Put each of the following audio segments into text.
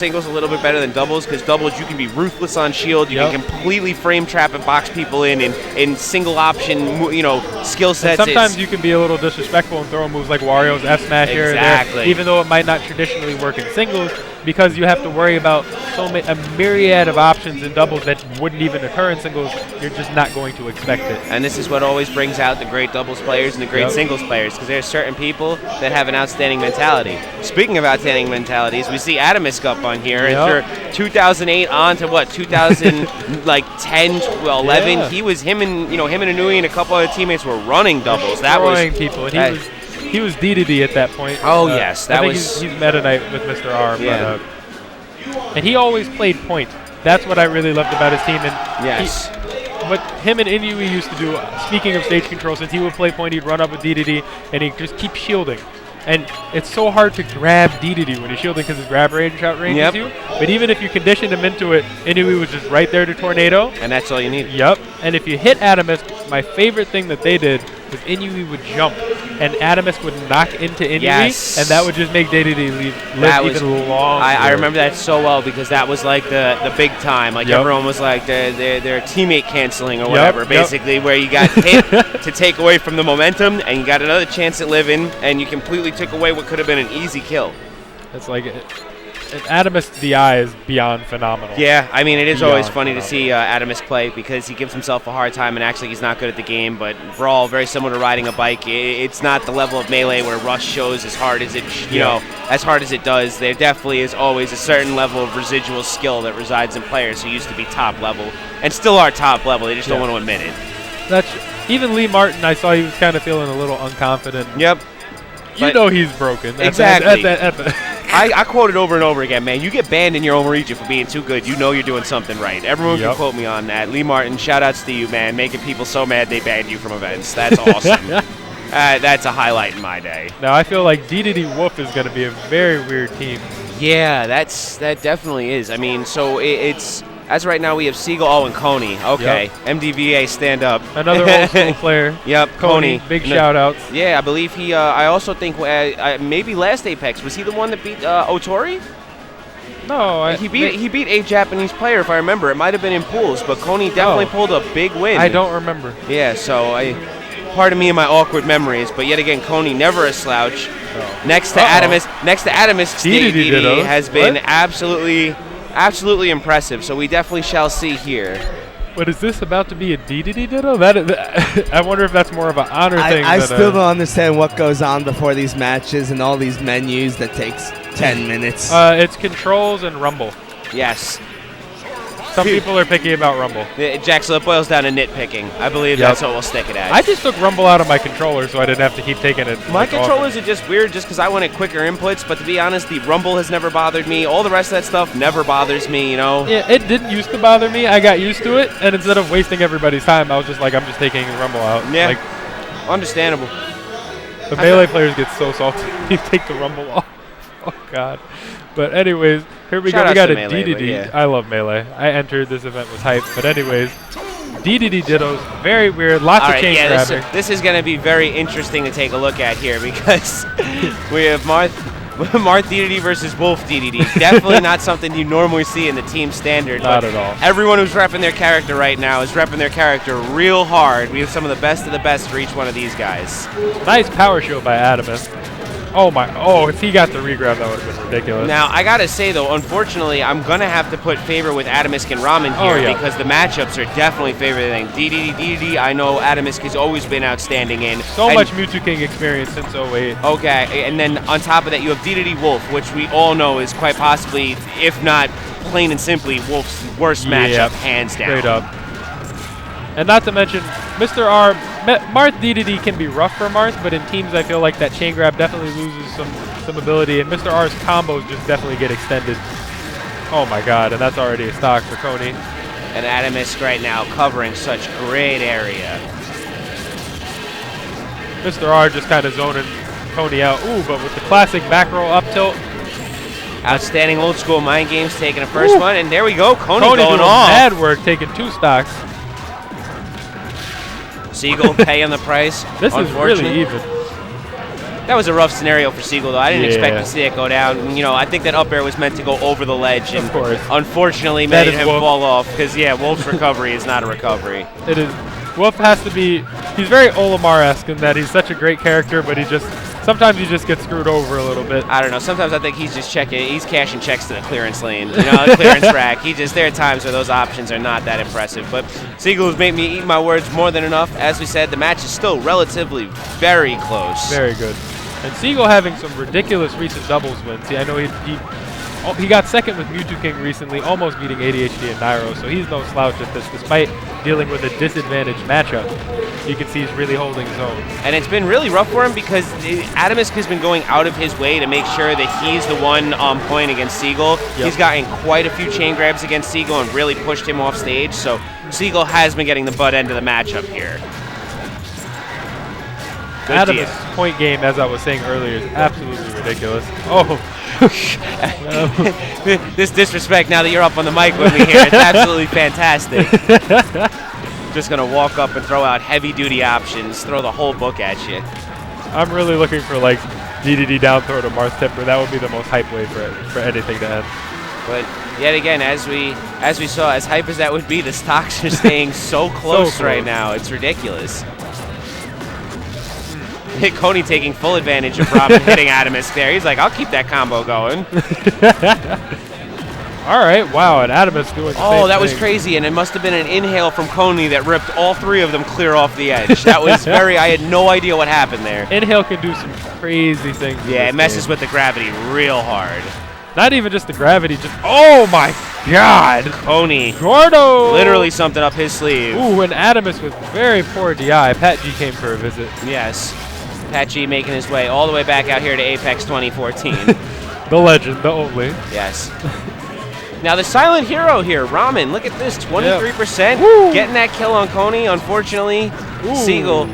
singles a little bit better than doubles, because doubles you can be ruthless on shield, you can completely frame trap and box people in single option, you know, skill sets. And sometimes you can be a little disrespectful and throw moves like Wario's F smash here or there, even though it might not traditionally work in singles, because you have to worry about a myriad of options in doubles that wouldn't even occur in singles. You're just not going to expect it. And this is what always brings out the great doubles players and the great singles players, because there's certain people that have an outstanding mentality. Speaking of outstanding mentalities, we see Atomsk up on here, and through 2008 on to what, 2000 like 10, 11. He was him and Inui and a couple other teammates were running doubles. That was people. And he was DDD at that point. Oh yes, that he's Meta Knight with Mr. R. But, and he always played point. That's what I really loved about his team. And what him and Inui used to do, speaking of stage control, since he would play point, he'd run up with DDD, and he'd just keep shielding. And it's so hard to grab DDD when he's shielding because his grab range outranges you. But even if you conditioned him into it, Inui was just right there to tornado. And that's all you need. Yep. And if you hit Atomsk, my favorite thing that they did was Inui would jump, and Atomsk would knock into Inui, and that would just make DDD live even longer. I remember that so well, because that was like the big time. Like everyone was like their teammate canceling or whatever, basically, where you got hit to take away from the momentum, and you got another chance at living, and you completely took away what could have been an easy kill. It's like Atomsk's DI is beyond phenomenal. Yeah, I mean, it is always funny to see Atomsk play, because he gives himself a hard time, and actually he's not good at the game. But Brawl, very similar to riding a bike. It's not the level of Melee where Rush shows as hard as it, as hard as it does. There definitely is always a certain level of residual skill that resides in players who used to be top level and still are top level. They just don't want to admit it. Even Lee Martin, I saw he was kind of feeling a little unconfident. Yep. You know he's broken. Exactly. I quote it over and over again, man. You get banned in your own region for being too good. You know you're doing something right. Everyone can quote me on that. Lee Martin, shout-outs to you, man. Making people so mad they banned you from events. That's awesome. That's a highlight in my day. Now, I feel like DDD Wolf is going to be a very weird team. Yeah, that definitely is. I mean, so it's... As right now, we have Seagull and Coney. Okay, MDVA, stand up. Another old school player. Yep, Coney. Big shout-outs. Yeah, I believe he, I also think maybe last Apex, was he the one that beat Otori? No. He beat a Japanese player, if I remember. It might have been in pools, but Coney definitely pulled a big win. I don't remember. Yeah, so pardon me and my awkward memories, but yet again, Coney never a slouch. Next to Atomsk, DDD has been absolutely impressive, so we definitely shall see here. But is this about to be a DDD Ditto? I wonder if that's more of an honor thing. I still don't understand what goes on before these matches and all these menus that takes 10 minutes. It's controls and Rumble. Yes. Some people are picky about Rumble. Jack, so it boils down to nitpicking. I believe that's what we'll stick it at. I just took Rumble out of my controller so I didn't have to keep taking it. My controllers are just weird just because I wanted quicker inputs, but to be honest, the Rumble has never bothered me. All the rest of that stuff never bothers me, Yeah, it didn't used to bother me. I got used to it, and instead of wasting everybody's time, I was just like, I'm just taking Rumble out. Yeah, understandable. The Melee players get so salty when you take the Rumble off. Oh, God. But anyways, here we go. We got a DDD. I love Melee. I entered this event with hype. But anyways, DDD Dittos, very weird. Lots of chain grabbing. This is going to be very interesting to take a look at here, because we have Marth DDD versus Wolf DDD. Definitely not something you normally see in the team standard. Not at all. Everyone who's repping their character right now is repping their character real hard. We have some of the best for each one of these guys. Nice power show by Atomsk. Oh, if he got the regrab, that would have been ridiculous. Now, I got to say, though, unfortunately, I'm going to have to put favor with Atomsk and Ramen here, because the matchups are definitely favoring DDD, I know Atomsk has always been outstanding in. So much Mewtwo King experience since 08. Okay, and then on top of that, you have DDD Wolf, which we all know is quite possibly, if not plain and simply, Wolf's worst matchup, hands down. Straight up. And not to mention, Mr. R, Marth DDD can be rough for Marth, but in teams I feel like that chain grab definitely loses some ability, and Mr. R's combos just definitely get extended. Oh my God, and that's already a stock for Coney. And Atomsk right now covering such great area. Mr. R just kind of zoning Coney out. Ooh, but with the classic back roll up tilt. Outstanding old school mind games taking a first one, and there we go, Coney going doing off. Mad work, taking 2 stocks. Seagull paying the price. This is really even. That was a rough scenario for Seagull, though. I didn't expect to see it go down. You know, I think that up air was meant to go over the ledge, and unfortunately made him fall off. Because Wolf's recovery is not a recovery. It is. Wolf has to be. He's very Olimar-esque in that he's such a great character, but sometimes he just gets screwed over a little bit. I don't know. Sometimes I think he's just he's cashing checks to the clearance lane, you know, the clearance rack. There are times where those options are not that impressive. But Seagull has made me eat my words more than enough. As we said, the match is still relatively very close. Very good. And Seagull having some ridiculous recent doubles wins. I know he got second with Mewtwo King recently, almost beating ADHD and Nairo, so he's no slouch at this, despite dealing with a disadvantaged matchup. You can see he's really holding his own. And it's been really rough for him because Atomsk has been going out of his way to make sure that he's the one on point against Seagull. Yep. He's gotten quite a few chain grabs against Seagull and really pushed him off stage, so Seagull has been getting the butt end of the matchup here. Atomsk's point game, as I was saying earlier, is absolutely ridiculous. Oh. This disrespect now that you're up on the mic with me here, it's absolutely fantastic. Just going to walk up and throw out heavy-duty options, throw the whole book at you. I'm really looking for, like, DDD down throw to Marth Tipper. That would be the most hype way for anything to end. But yet again, as we saw, as hype as that would be, the stocks are staying so close right now. It's ridiculous. Coney taking full advantage of Robin hitting Atomsk there. He's like, I'll keep that combo going. All right, wow, and Atomsk doing the same that was thing. Crazy, and it must have been an inhale from Coney that ripped all three of them clear off the edge. That was I had no idea what happened there. Inhale can do some crazy things. Yeah, it messes with the gravity real hard. Not even just the gravity, just, oh my God. Coney. Gordo. Literally something up his sleeve. Ooh, and Atomsk with very poor DI. Pat G came for a visit. Yes. Pat G making his way all the way back out here to Apex 2014. The legend, the only. Yes. Now the silent hero here, Ramen, look at this, 23%. Getting that kill on Coney. Unfortunately, Seagull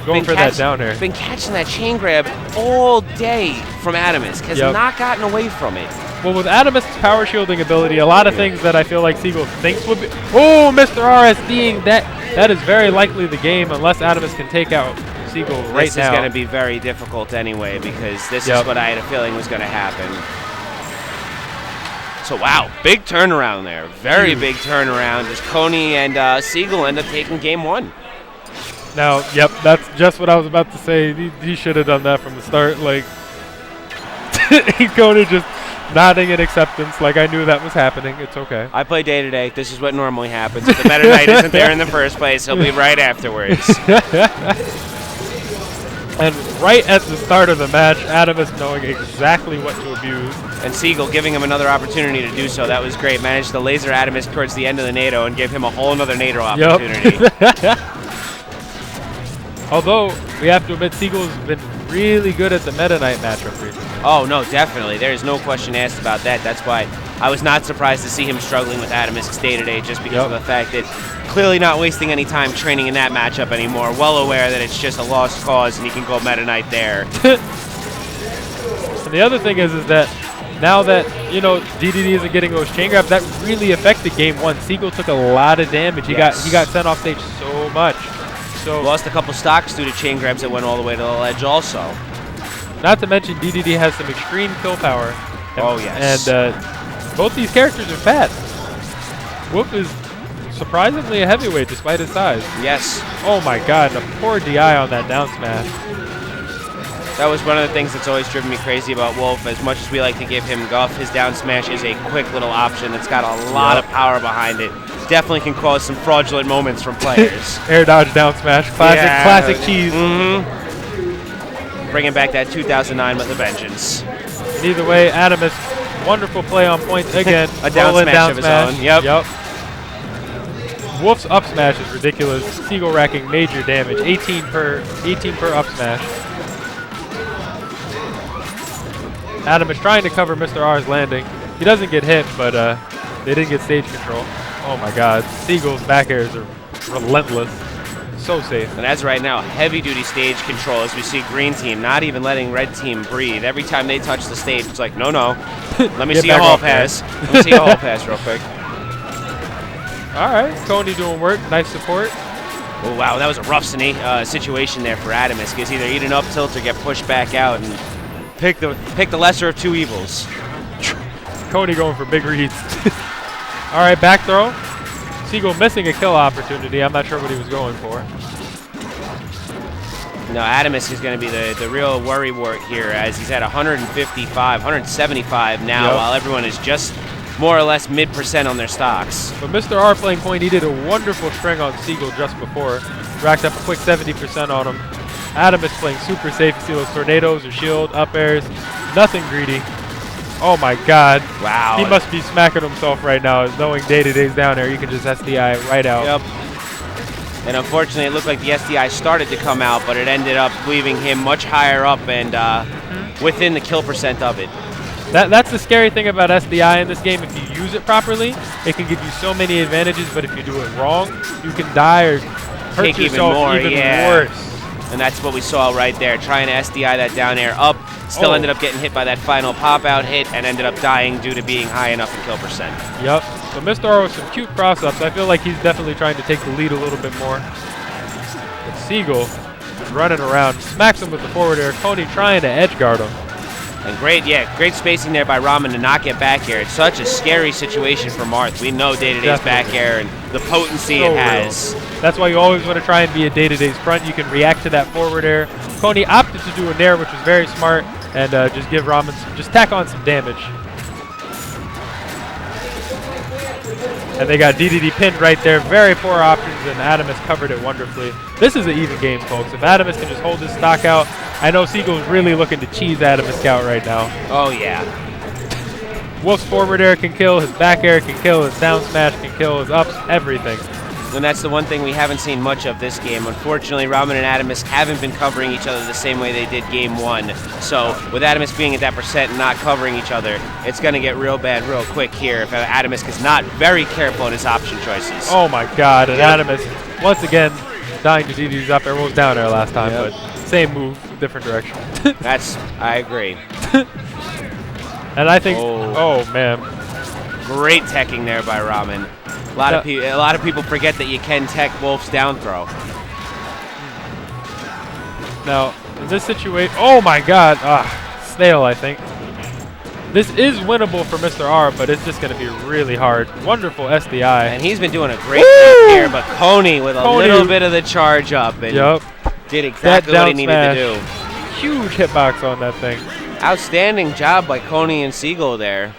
going for that down air. Been catching that chain grab all day from Atomsk. Has not gotten away from it. Well, with Atomsk's power shielding ability, a lot of things that I feel like Seagull thinks would be... Oh, Mr. RSDing. That is very likely the game unless Atomsk can take out Seagull right now. This is going to be very difficult anyway because this is what I had a feeling was going to happen. So, wow, big turnaround there. Very big turnaround as Coney and Seagull end up taking game one. Now, that's just what I was about to say. He should have done that from the start. Like, Coney just nodding in acceptance like I knew that was happening. It's okay. I play day-to-day. This is what normally happens. If the Meta Knight isn't there in the first place, he'll be right afterwards. And right at the start of the match, Atomsk knowing exactly what to abuse. And Seagull giving him another opportunity to do so. That was great. Managed to laser Atomsk towards the end of the NATO and give him a whole another NATO opportunity. Although, we have to admit, Seagull's been really good at the Meta Knight matchup recently. Oh, no, definitely. There is no question asked about that. That's why I was not surprised to see him struggling with Atomsk's day-to-day just because of the fact that clearly not wasting any time training in that matchup anymore. Well aware that it's just a lost cause and he can go Meta Knight there. And the other thing is that now that, DDD isn't getting those chain grabs, that really affected game one. Seagull took a lot of damage. He got sent off stage so much. So lost a couple stocks due to chain grabs that went all the way to the ledge also. Not to mention DDD has some extreme kill power. And both these characters are fat. Whoop is surprisingly a heavyweight despite his size. Yes. Oh my God, the poor DI on that down smash. That was one of the things that's always driven me crazy about Wolf. As much as we like to give him guff, his down smash is a quick little option that's got a lot of power behind it. Definitely can cause some fraudulent moments from players. Air dodge down smash, classic cheese. Bringing back that 2009 with a vengeance. Either way, Atomsk, wonderful play on points again. A down smash of his own. Yep. Wolf's up smash is ridiculous. Seagull racking major damage, 18 per up smash. Atomsk trying to cover Mr. R's landing. He doesn't get hit, but they didn't get stage control. Oh my God, Seagull's back airs are relentless. So safe. And as right now, heavy-duty stage control as we see green team not even letting red team breathe. Every time they touch the stage, it's like, no. Let me see a hall pass. Let me see a hall pass real quick. All right, Coney doing work. Nice support. Oh, wow, that was a rough situation there for Atomsk. He's either eat an up tilt or get pushed back out and pick the lesser of two evils. Cody going for big reads. All right, back throw. Seagull missing a kill opportunity. I'm not sure what he was going for. No, Atomsk is going to be the real worry wart here, as he's at 155, 175 now, while everyone is just more or less mid% on their stocks. But Mr. R playing point, he did a wonderful string on Seagull just before. Racked up a quick 70% on him. Atomsk playing super safe. You see those tornadoes or shield, up airs, nothing greedy. Oh my God. Wow. He must be smacking himself right now, knowing day-to-day's down there. You can just SDI right out. Yep. And unfortunately, it looked like the SDI started to come out, but it ended up leaving him much higher up and within the kill % of it. That's the scary thing about SDI in this game. If you use it properly, it can give you so many advantages, but if you do it wrong, you can die or hurt yourself even worse. And that's what we saw right there, trying to SDI that down air up. Still ended up getting hit by that final pop-out hit and ended up dying due to being high enough in kill %. Yep. So Mr. R with some cute cross-ups. I feel like he's definitely trying to take the lead a little bit more. But Seagull is running around, smacks him with the forward air. Coney trying to edge guard him. And great spacing there by Ramen to not get back air. It's such a scary situation for Marth. We know Day-to-Day's back air and the potency it has. Real. That's why you always want to try and be a Day-to-Day's front. You can react to that forward air. Coney opted to do a nair, which was very smart, and just give Ramen just tack on some damage. And they got DDD pinned right there. Very poor options, and Atomsk covered it wonderfully. This is an even game, folks. If Atomsk can just hold his stock out, I know Seagull's really looking to cheese Atomsk out right now. Oh, yeah. Wolf's forward air can kill, his back air can kill, his down smash can kill, his ups, everything. And that's the one thing we haven't seen much of this game. Unfortunately, Ramen and Atomsk haven't been covering each other the same way they did game 1. So with Atomsk being at that % and not covering each other, it's going to get real bad real quick here if Atomsk is not very careful in his option choices. Oh my God, and Atomsk, once again, dying to DD's up air. Was down there last time, but same move, different direction. I agree. And I think, oh man. Great teching there by Ramen. A lot of people forget that you can tech Wolf's down throw. Now, in this situation, oh my God, snail, I think. This is winnable for Mr. R, but it's just going to be really hard. Wonderful SDI. And he's been doing a great job here, but Coney with a little bit of the charge up and did exactly what he needed to do. Huge hitbox on that thing. Outstanding job by Coney and Seagull there.